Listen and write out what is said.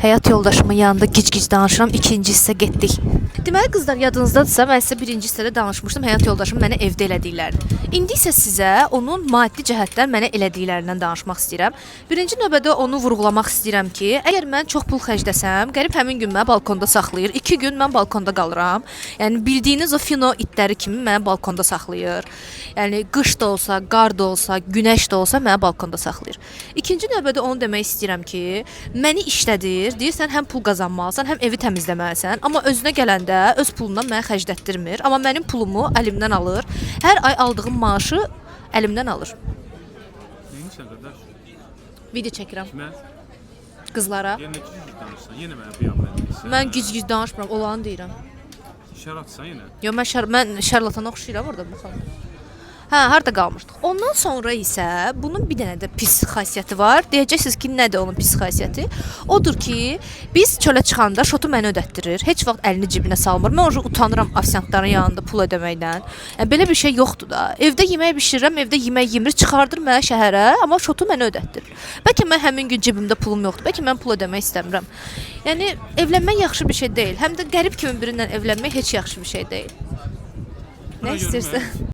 həyat yoldaşımın yanında gic-gic danışıram. İkinci hissə getdik. Deməli qızlar, yadınızdadırsa, mən sizə birinci hissədə danışmışdım həyat yoldaşım mənə evdə elədiklərini. İndi isə sizə onun maddi cəhətdən mənə elədiklərindən danışmaq istəyirəm. Birinci növbədə onu vurğulamaq istəyirəm ki, əgər mən çox pul xərcləsəm, gəlib həmin gün məni balkonda saxlayır. 2 gün mən balkonda qalıram. Yəni bildiyiniz o fino itləri kimi məni balkonda saxlayır. Yəni qış da olsa, qar da olsa, günəş də olsa məni balkonda saxlayır. İkinci növbədə onu demək istəyirəm ki, məni işlədir. Deyirsən həm pul qazanmalısan, həm evi təmizləməlisən, amma özünə gələndə öz pulundan mənə xərclətdirmir, amma mənim pulumu əlimdən alır. Hər ay aldığım maaşı əlimdən alır. Neymişsən qardaş? Video çəkirəm Kimə? qızlara. Yenə gic-gic danışsan, yenə mənə bu yandan. Mən gic-gic danışmıram, olanı deyirəm. Şəratsan yenə. Yo, mən şarlatana oxşayıram orada baxın. Hə, harda qalmışdıq? Ondan sonra isə bunun bir dənə də pis xasiyyəti var. Deyəcəksiniz ki, nədir onun pis xasiyyəti? Odur ki, biz çölə çıxanda şotu mənə ödətdirir. Heç vaxt əlini cibinə salmır. Mən orada utanıram ofisiantların yanında pul ödəməkdən. Yəni belə bir şey yoxdur da. Evdə yemək bişirirəm, evdə yemək yemir, çıxardır mənə şəhərə, amma şotu mənə ödətdirir. Bəlkə mən həmin gün cibimdə pulum yoxdur. Bəlkə mən pul ödəmək istəmirəm. Yəni evlənmək yaxşı bir şey deyil. Həm də qərib kimi birindən evlənmək heç yaxşı bir şey deyil. Nə istəyirsən?